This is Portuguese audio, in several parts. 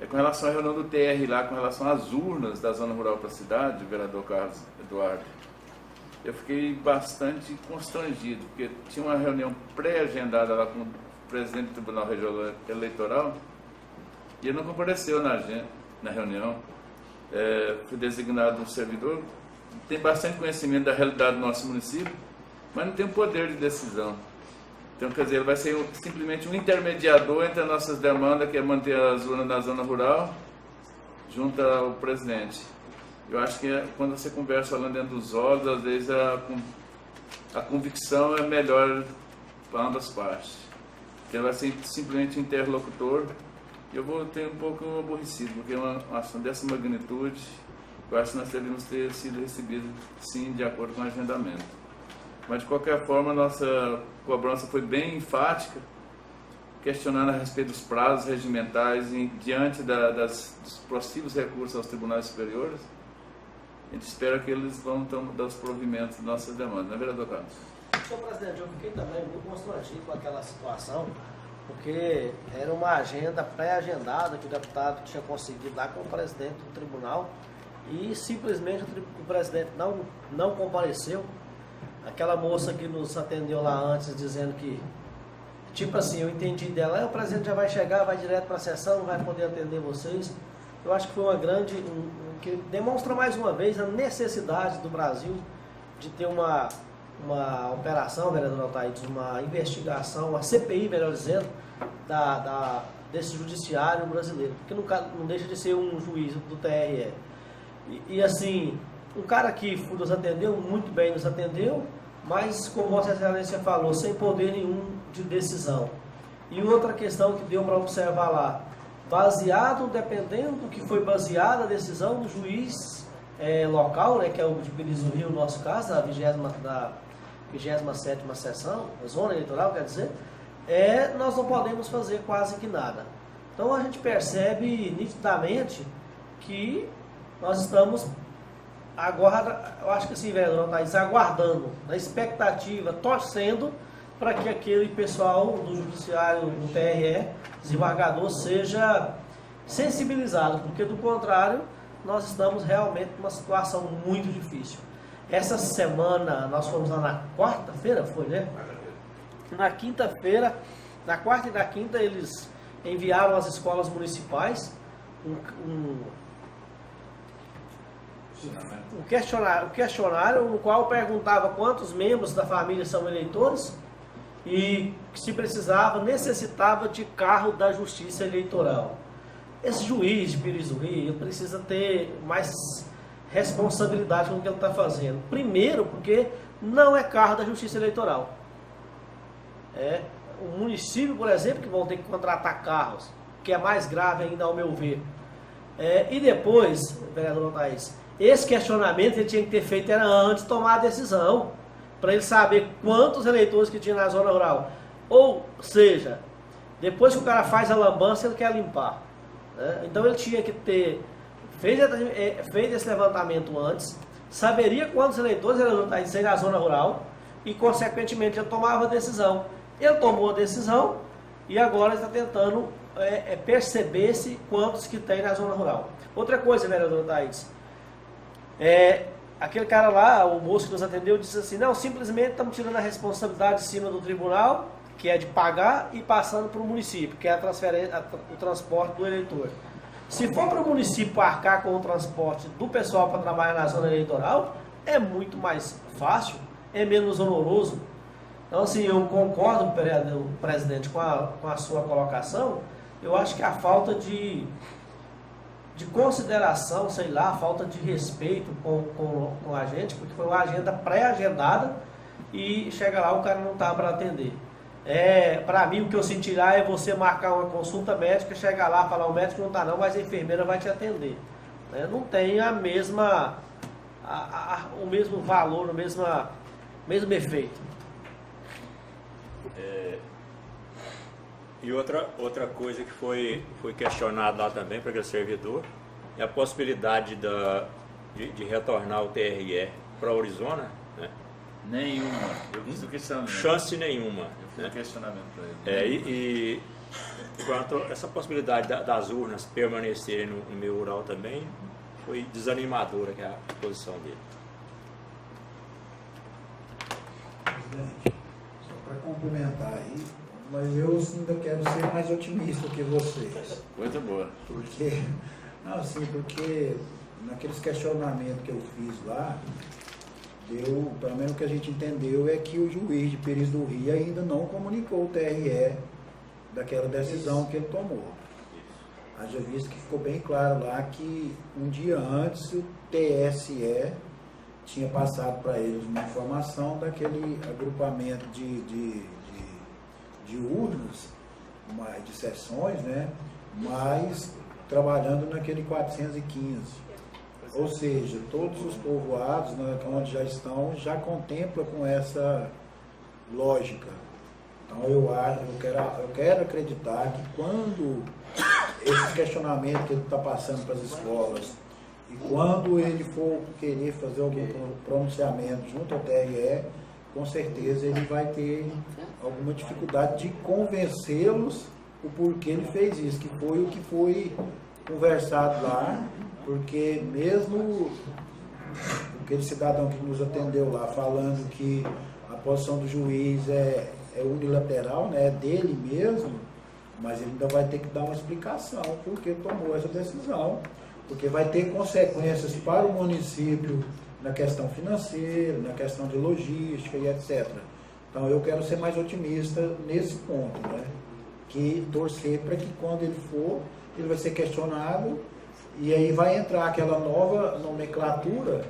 Com relação à reunião do TR lá, com relação às urnas da zona rural para a cidade, o vereador Carlos Eduardo, eu fiquei bastante constrangido, porque tinha uma reunião pré-agendada lá com o presidente do Tribunal Regional Eleitoral e ele não compareceu na reunião. Fui designado um servidor, tem bastante conhecimento da realidade do nosso município, mas não tem poder de decisão. Então, quer dizer, ele vai ser simplesmente um intermediador entre as nossas demandas, que é manter as urnas na zona rural, junto ao presidente. Eu acho que quando você conversa olhando dentro dos olhos, às vezes a convicção é melhor para ambas partes. Então, ele vai ser simplesmente um interlocutor. Eu vou ter um pouco aborrecido, porque uma ação dessa magnitude, eu acho que nós deveríamos ter sido recebidos, sim, de acordo com o agendamento. Mas, de qualquer forma, a nossa cobrança foi bem enfática, questionando a respeito dos prazos regimentais diante dos possíveis recursos aos tribunais superiores. A gente espera que eles vão dar os provimentos de nossas demandas, não é, vereador Carlos? Senhor presidente, eu fiquei também muito constrangido com aquela situação, porque era uma agenda pré-agendada que o deputado tinha conseguido dar com o presidente do tribunal e simplesmente o presidente não compareceu. Aquela moça que nos atendeu lá antes dizendo que, tipo assim, eu entendi dela, o presidente já vai chegar, vai direto para a sessão, não vai poder atender vocês. Eu acho que foi uma grande, que demonstra mais uma vez a necessidade do Brasil de ter uma operação, vereador Altaídes, uma investigação, uma CPI, melhor dizendo, desse judiciário brasileiro, porque não deixa de ser um juiz do TRE. E assim, um cara que nos atendeu, muito bem nos atendeu, mas, como Vossa Excelência falou, sem poder nenhum de decisão. E outra questão que deu para observar lá, dependendo do que foi baseada a decisão do juiz local, né, que é o de Pires do Rio, no nosso caso, da 27ª sessão, a zona eleitoral, quer dizer, nós não podemos fazer quase que nada. Então a gente percebe nitidamente que nós estamos agora, eu acho que assim, vereador Thaís, aguardando, na expectativa, torcendo para que aquele pessoal do judiciário, do TRE, desembargador, seja sensibilizado, porque do contrário, nós estamos realmente numa situação muito difícil. Essa semana, nós fomos lá na quarta-feira, foi, né? Na quinta-feira, na quarta e na quinta, eles enviaram às escolas municipais um questionário no qual perguntava quantos membros da família são eleitores e se precisava, necessitava de carro da Justiça Eleitoral. Esse juiz de Pires do Rio precisa ter mais responsabilidade com o que ele está fazendo. Primeiro, porque não é carro da Justiça Eleitoral. O município, por exemplo, que vão ter que contratar carros, que é mais grave ainda ao meu ver. E depois, vereador Thaís, esse questionamento ele tinha que ter feito era antes de tomar a decisão, para ele saber quantos eleitores que tinha na zona rural. Ou seja, depois que o cara faz a lambança, ele quer limpar. Então ele tinha que ter feito esse levantamento antes, saberia quantos eleitores ele na zona rural e, consequentemente, ele tomava a decisão. Ele tomou a decisão e agora está tentando perceber-se quantos que tem na zona rural. Outra coisa, vereador Thaís, aquele cara lá, o moço que nos atendeu, disse assim, não, simplesmente estamos tirando a responsabilidade de cima do tribunal, que é de pagar, e passando para o município, que é o transporte do eleitor. Se for para o município arcar com o transporte do pessoal para trabalhar na zona eleitoral, é muito mais fácil, é menos oneroso. Então, assim, eu concordo, presidente, com a sua colocação. Eu acho que a falta de consideração, sei lá, a falta de respeito com a gente, porque foi uma agenda pré-agendada e chega lá o cara não está para atender. Para mim, o que eu senti lá é você marcar uma consulta médica, chegar lá, falar, o médico não está não, mas a enfermeira vai te atender. Não tem o mesmo valor, o mesmo efeito. E outra coisa que foi questionada lá também para aquele servidor é a possibilidade de retornar o TRE para Arizona, né? Nenhuma. Eu fiz o questionamento. Chance nenhuma. Eu fiz o questionamento para ele. Quanto a essa possibilidade das urnas permanecerem no meio rural também, foi desanimadora que é a posição dele. Presidente, só para complementar aí, mas eu ainda quero ser mais otimista que vocês. Coisa boa. Porque, não, assim, porque naqueles questionamentos que eu fiz lá, pelo menos o que a gente entendeu é que o juiz de Pires do Rio ainda não comunicou o TRE daquela decisão que ele tomou. Haja visto que ficou bem claro lá que um dia antes o TSE tinha passado para eles uma informação daquele agrupamento de urnas, de sessões, né? Mas trabalhando naquele 415. Ou seja, todos os povoados, né, onde já estão, já contempla com essa lógica. Então eu quero acreditar que quando esse questionamento que ele está passando para as escolas e quando ele for querer fazer algum pronunciamento junto ao TRE, com certeza ele vai ter alguma dificuldade de convencê-los o porquê ele fez isso, que foi o que foi conversado lá, porque mesmo aquele cidadão que nos atendeu lá falando que a posição do juiz é unilateral, né, é dele mesmo, mas ele ainda vai ter que dar uma explicação porque tomou essa decisão, porque vai ter consequências para o município na questão financeira, na questão de logística e etc. Então eu quero ser mais otimista nesse ponto, né, que torcer para que quando ele for, ele vai ser questionado e aí vai entrar aquela nova nomenclatura,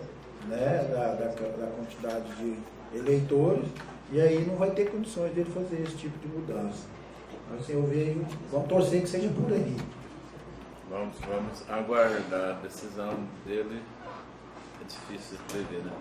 né, da quantidade de eleitores, e aí não vai ter condições dele fazer esse tipo de mudança. Assim, eu vejo, vamos torcer que seja por aí. Vamos aguardar a decisão dele. É difícil de prever, né?